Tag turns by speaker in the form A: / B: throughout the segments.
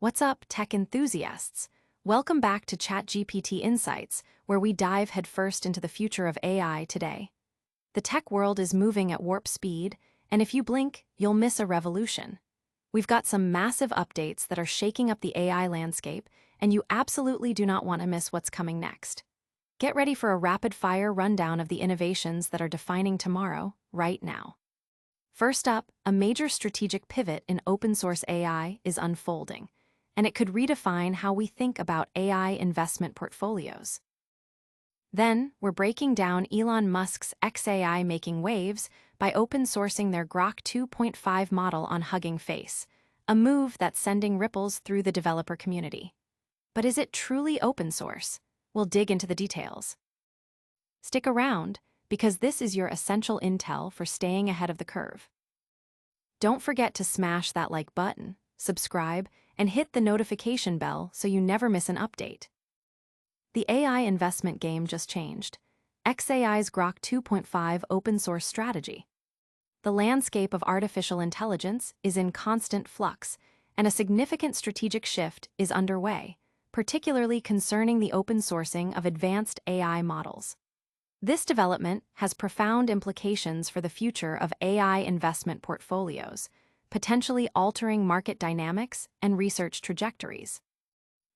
A: What's up, tech enthusiasts? Welcome back to ChatGPT Insights, where we dive headfirst into the future of AI today. The tech world is moving at warp speed, and if you blink, you'll miss a revolution. We've got some massive updates that are shaking up the AI landscape, and you absolutely do not want to miss what's coming next. Get ready for a rapid-fire rundown of the innovations that are defining tomorrow, right now. First up, a major strategic pivot in open-source AI is unfolding, and it could redefine how we think about AI investment portfolios. Then, we're breaking down Elon Musk's xAI making waves by open-sourcing their Grok 2.5 model on Hugging Face, a move that's sending ripples through the developer community. But is it truly open source? We'll dig into the details. Stick around, because this is your essential intel for staying ahead of the curve. Don't forget to smash that like button, subscribe, and hit the notification bell so you never miss an update. The AI investment game just changed. xAI's Grok 2.5 open-source strategy. The landscape of artificial intelligence is in constant flux, and a significant strategic shift is underway, particularly concerning the open sourcing of advanced AI models. This development has profound implications for the future of AI investment portfolios, potentially altering market dynamics and research trajectories.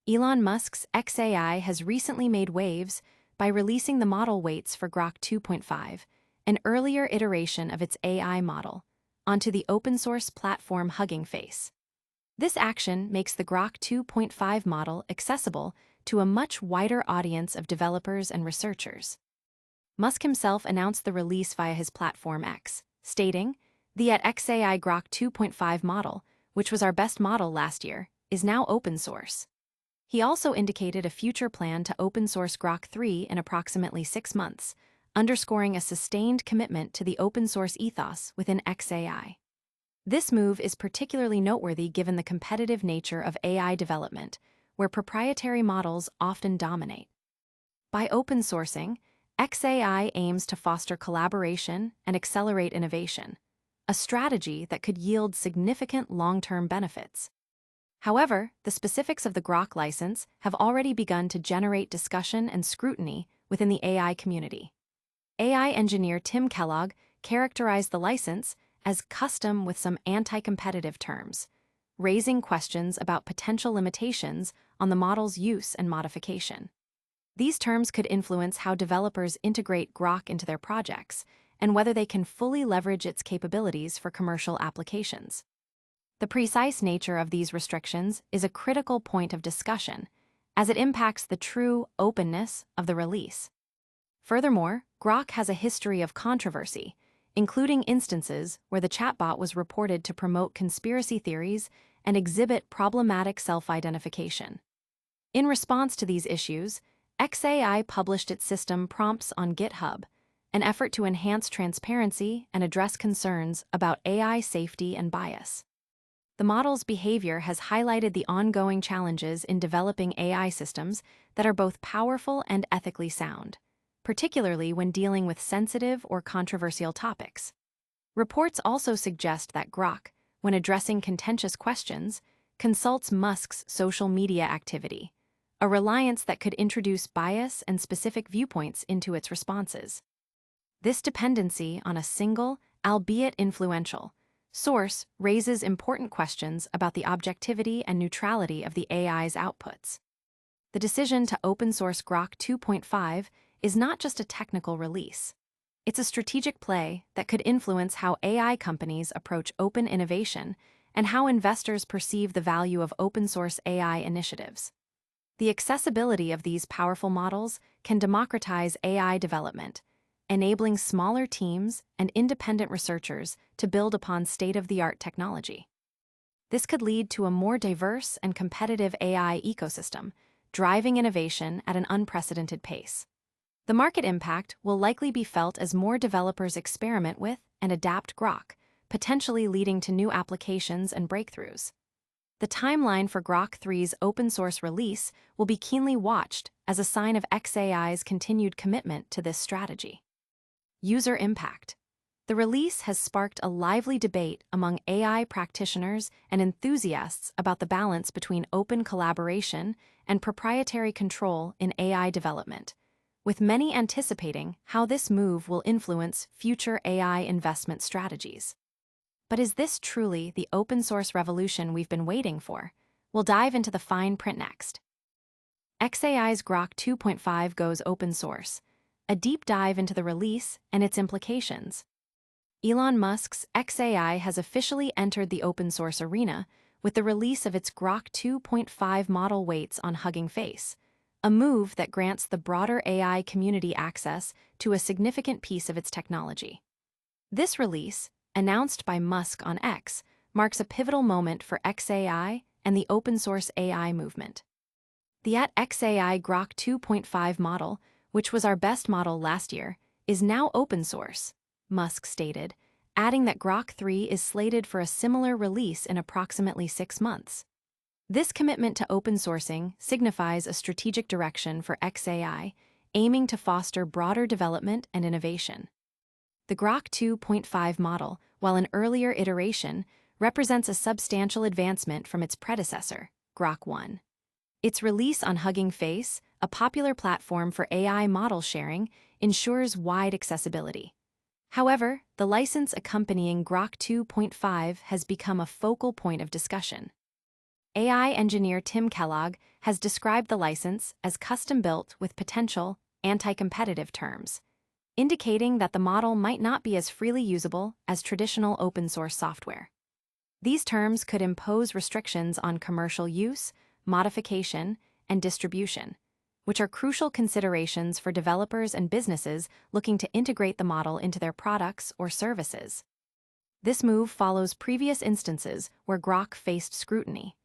A: Elon Musk's xAI has recently made waves by releasing the model weights for Grok 2.5, an earlier iteration of its AI model, onto the open-source platform Hugging Face. This action makes the Grok 2.5 model accessible to a much wider audience of developers and researchers. Musk himself announced the release via his platform X, stating, "The xAI Grok 2.5 model, which was our best model last year, is now open source." He also indicated a future plan to open source Grok 3 in approximately 6 months, underscoring a sustained commitment to the open source ethos within xAI. This move is particularly noteworthy given the competitive nature of AI development, where proprietary models often dominate. By open sourcing, xAI aims to foster collaboration and accelerate innovation, a strategy that could yield significant long-term benefits. However, the specifics of the Grok license have already begun to generate discussion and scrutiny within the AI community. AI engineer Tim Kellogg characterized the license as custom with some anti-competitive terms, raising questions about potential limitations on the model's use and modification. These terms could influence how developers integrate Grok into their projects and whether they can fully leverage its capabilities for commercial applications. The precise nature of these restrictions is a critical point of discussion, as it impacts the true openness of the release. Furthermore, Grok has a history of controversy, including instances where the chatbot was reported to promote conspiracy theories and exhibit problematic self-identification. In response to these issues, xAI published its system prompts on GitHub, an effort to enhance transparency and address concerns about AI safety and bias. The model's behavior has highlighted the ongoing challenges in developing AI systems that are both powerful and ethically sound, particularly when dealing with sensitive or controversial topics. Reports also suggest that Grok, when addressing contentious questions, consults Musk's social media activity, a reliance that could introduce bias and specific viewpoints into its responses. This dependency on a single, albeit influential, source raises important questions about the objectivity and neutrality of the AI's outputs. The decision to open-source Grok 2.5 is not just a technical release. It's a strategic play that could influence how AI companies approach open innovation and how investors perceive the value of open-source AI initiatives. The accessibility of these powerful models can democratize AI development, enabling smaller teams and independent researchers to build upon state-of-the-art technology. This could lead to a more diverse and competitive AI ecosystem, driving innovation at an unprecedented pace. The market impact will likely be felt as more developers experiment with and adapt Grok, potentially leading to new applications and breakthroughs. The timeline for Grok 3's open-source release will be keenly watched as a sign of xAI's continued commitment to this strategy. User impact. The release has sparked a lively debate among AI practitioners and enthusiasts about the balance between open collaboration and proprietary control in AI development, with many anticipating how this move will influence future AI investment strategies. But is this truly the open-source revolution we've been waiting for? We'll dive into the fine print next. xAI's Grok 2.5 goes open source, a deep dive into the release and its implications. Elon Musk's xAI has officially entered the open-source arena with the release of its Grok 2.5 model weights on Hugging Face, a move that grants the broader AI community access to a significant piece of its technology. This release, announced by Musk on X, marks a pivotal moment for xAI and the open-source AI movement. The xAI Grok 2.5 model, which was our best model last year, is now open source, Musk stated, adding that Grok 3 is slated for a similar release in approximately 6 months. This commitment to open sourcing signifies a strategic direction for xAI, aiming to foster broader development and innovation. The Grok 2.5 model, while an earlier iteration, represents a substantial advancement from its predecessor, Grok 1. Its release on Hugging Face, a popular platform for AI model sharing, ensures wide accessibility. However, the license accompanying Grok 2.5 has become a focal point of discussion. AI engineer Tim Kellogg has described the license as custom-built with potential anti-competitive terms, indicating that the model might not be as freely usable as traditional open-source software. These terms could impose restrictions on commercial use, modification, and distribution, which are crucial considerations for developers and businesses looking to integrate the model into their products or services. This move follows previous instances where Grok faced scrutiny.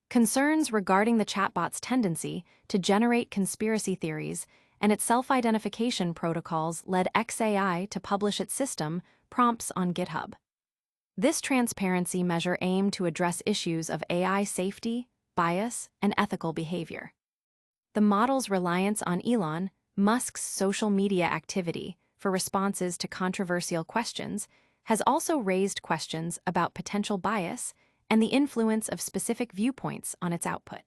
A: Concerns regarding the chatbot's tendency to generate conspiracy theories and its self-identification protocols led xAI to publish its system prompts on GitHub. This transparency measure aimed to address issues of AI safety, bias, and ethical behavior. The model's reliance on Elon Musk's social media activity for responses to controversial questions has also raised questions about potential bias and the influence of specific viewpoints on its output.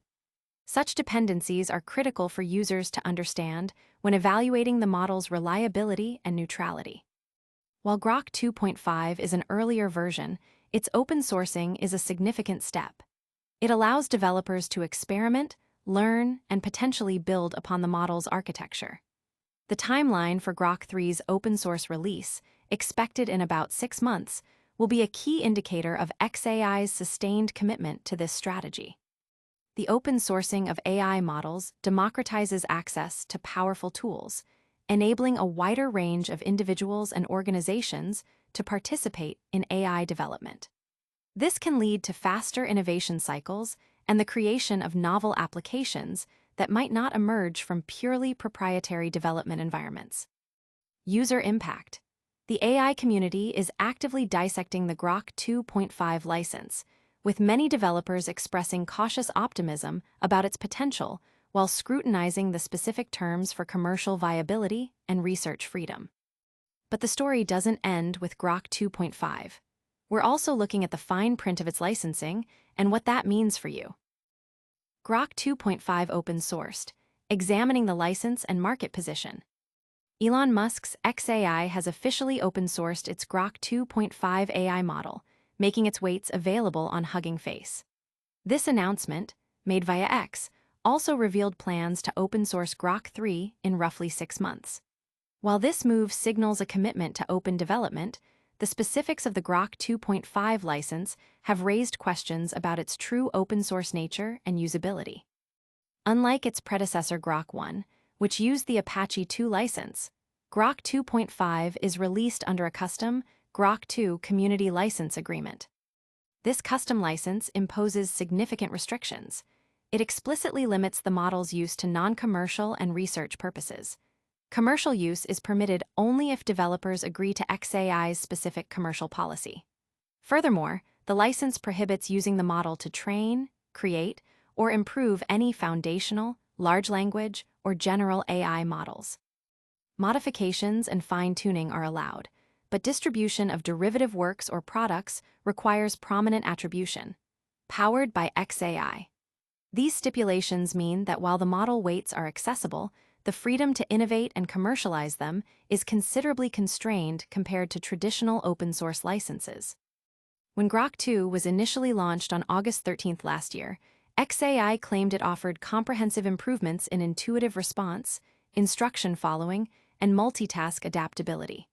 A: Such dependencies are critical for users to understand when evaluating the model's reliability and neutrality. While Grok 2.5 is an earlier version, its open sourcing is a significant step. It allows developers to experiment, learn, and potentially build upon the model's architecture. The timeline for Grok 3's open-source release, expected in about 6 months, will be a key indicator of xAI's sustained commitment to this strategy. The open sourcing of AI models democratizes access to powerful tools, enabling a wider range of individuals and organizations to participate in AI development. This can lead to faster innovation cycles and the creation of novel applications that might not emerge from purely proprietary development environments. User impact. The AI community is actively dissecting the Grok 2.5 license, with many developers expressing cautious optimism about its potential while scrutinizing the specific terms for commercial viability and research freedom. But the story doesn't end with Grok 2.5. We're also looking at the fine print of its licensing and what that means for you. Grok 2.5 open-sourced, examining the license and market position. Elon Musk's xAI has officially open-sourced its Grok 2.5 AI model, making its weights available on Hugging Face. This announcement, made via X, also revealed plans to open-source Grok 3 in roughly 6 months. While this move signals a commitment to open development, the specifics of the Grok 2.5 license have raised questions about its true open-source nature and usability. Unlike its predecessor Grok 1, which used the Apache 2 license, Grok 2.5 is released under a custom Grok 2 Community License Agreement. This custom license imposes significant restrictions. It explicitly limits the model's use to non-commercial and research purposes. Commercial use is permitted only if developers agree to xAI's specific commercial policy. Furthermore, the license prohibits using the model to train, create, or improve any foundational, large language, or general AI models. Modifications and fine-tuning are allowed, but distribution of derivative works or products requires prominent attribution. Powered by xAI. These stipulations mean that while the model weights are accessible, the freedom to innovate and commercialize them is considerably constrained compared to traditional open-source licenses. When Grok 2 was initially launched on August 13 last year, xAI claimed it offered comprehensive improvements in intuitive response, instruction following, and multitask adaptability.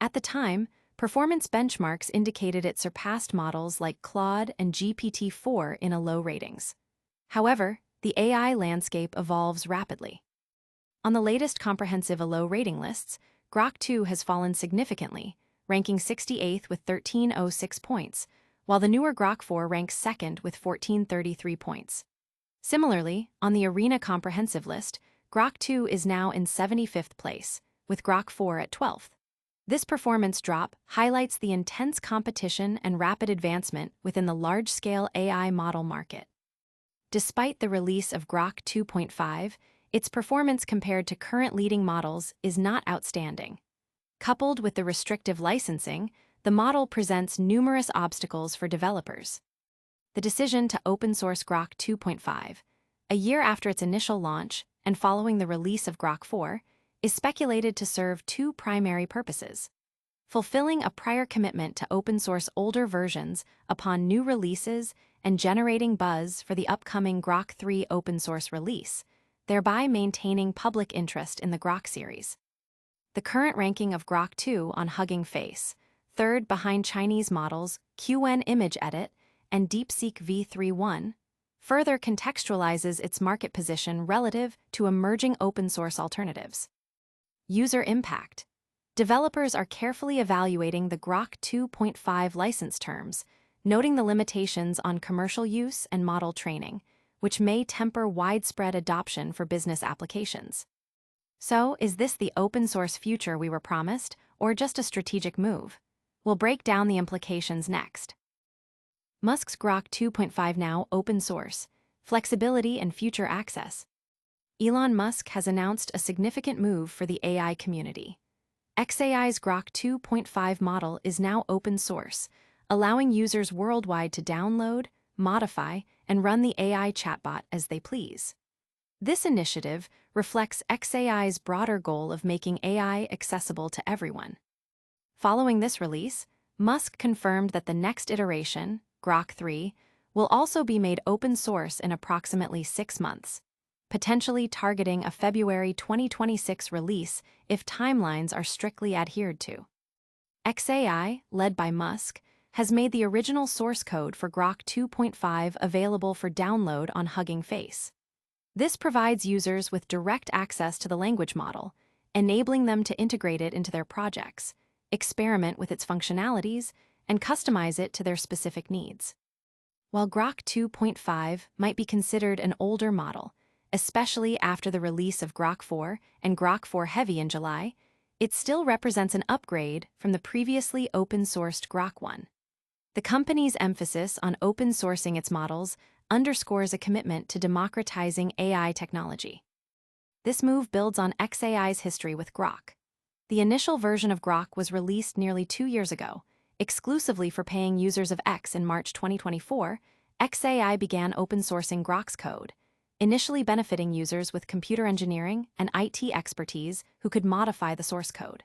A: At the time, performance benchmarks indicated it surpassed models like Claude and GPT-4 in a low ratings. However, the AI landscape evolves rapidly. On the latest comprehensive low rating lists, Grok 2 has fallen significantly, ranking 68th with 1306 points, while the newer Grok 4 ranks second with 1433 points. Similarly, on the Arena comprehensive list, Grok 2 is now in 75th place, with Grok 4 at 12th. This performance drop highlights the intense competition and rapid advancement within the large-scale AI model market. Despite the release of Grok 2.5, its performance compared to current leading models is not outstanding. Coupled with the restrictive licensing, the model presents numerous obstacles for developers. The decision to open-source Grok 2.5, a year after its initial launch and following the release of Grok 4, is speculated to serve two primary purposes: fulfilling a prior commitment to open-source older versions upon new releases and generating buzz for the upcoming Grok 3 open-source release, thereby maintaining public interest in the Grok series. The current ranking of Grok 2 on Hugging Face, third behind Chinese models QN Image Edit and DeepSeek v3.1, further contextualizes its market position relative to emerging open-source alternatives. User impact. Developers are carefully evaluating the Grok 2.5 license terms, noting the limitations on commercial use and model training, which may temper widespread adoption for business applications. So, is this the open-source future we were promised, or just a strategic move? We'll break down the implications next. Musk's Grok 2.5 now open source, flexibility and future access. Elon Musk has announced a significant move for the AI community. xAI's Grok 2.5 model is now open source, allowing users worldwide to download, modify, and run the AI chatbot as they please. This initiative reflects xAI's broader goal of making AI accessible to everyone. Following this release, Musk confirmed that the next iteration, Grok 3, will also be made open source in approximately 6 months, potentially targeting a February 2026 release if timelines are strictly adhered to. xAI, led by Musk, has made the original source code for Grok 2.5 available for download on Hugging Face. This provides users with direct access to the language model, enabling them to integrate it into their projects, experiment with its functionalities, and customize it to their specific needs. While Grok 2.5 might be considered an older model, especially after the release of Grok 4 and Grok 4 Heavy in July, it still represents an upgrade from the previously open-sourced Grok 1. The company's emphasis on open-sourcing its models underscores a commitment to democratizing AI technology. This move builds on xAI's history with Grok. The initial version of Grok was released nearly 2 years ago, exclusively for paying users of X in March 2024. xAI began open-sourcing Grok's code, initially benefiting users with computer engineering and IT expertise who could modify the source code.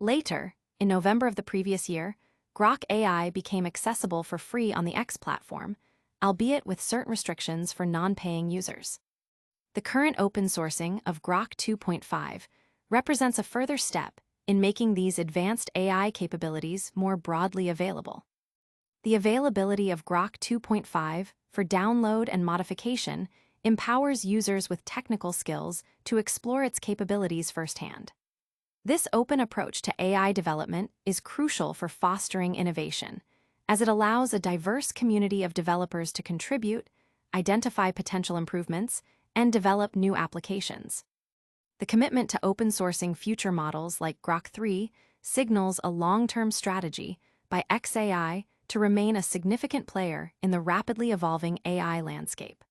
A: Later, in November of the previous year, Grok AI became accessible for free on the X platform, albeit with certain restrictions for non-paying users. The current open sourcing of Grok 2.5 represents a further step in making these advanced AI capabilities more broadly available. The availability of Grok 2.5 for download and modification empowers users with technical skills to explore its capabilities firsthand. This open approach to AI development is crucial for fostering innovation, as it allows a diverse community of developers to contribute, identify potential improvements, and develop new applications. The commitment to open sourcing future models like Grok 3 signals a long-term strategy by xAI to remain a significant player in the rapidly evolving AI landscape.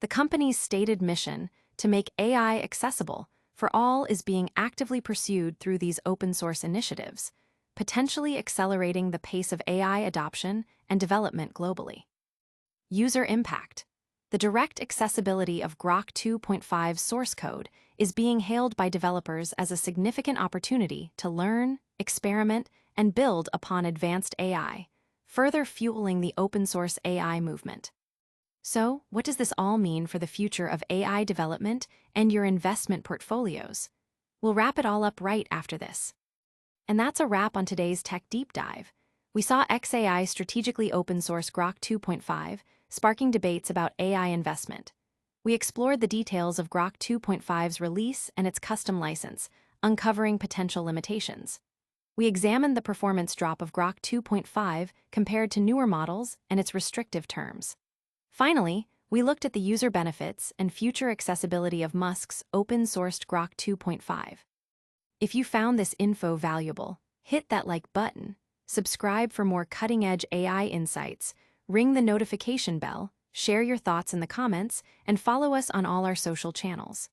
A: The company's stated mission to make AI accessible for all is being actively pursued through these open-source initiatives, potentially accelerating the pace of AI adoption and development globally. User impact. The direct accessibility of Grok 2.5 source code is being hailed by developers as a significant opportunity to learn, experiment, and build upon advanced AI, further fueling the open-source AI movement. So, what does this all mean for the future of AI development and your investment portfolios? We'll wrap it all up right after this. And that's a wrap on today's Tech Deep Dive. We saw xAI strategically open-source Grok 2.5, sparking debates about AI investment. We explored the details of Grok 2.5's release and its custom license, uncovering potential limitations. We examined the performance drop of Grok 2.5 compared to newer models and its restrictive terms. Finally, we looked at the user benefits and future accessibility of Musk's open-sourced Grok 2.5. If you found this info valuable, hit that like button, subscribe for more cutting-edge AI insights, ring the notification bell, share your thoughts in the comments, and follow us on all our social channels.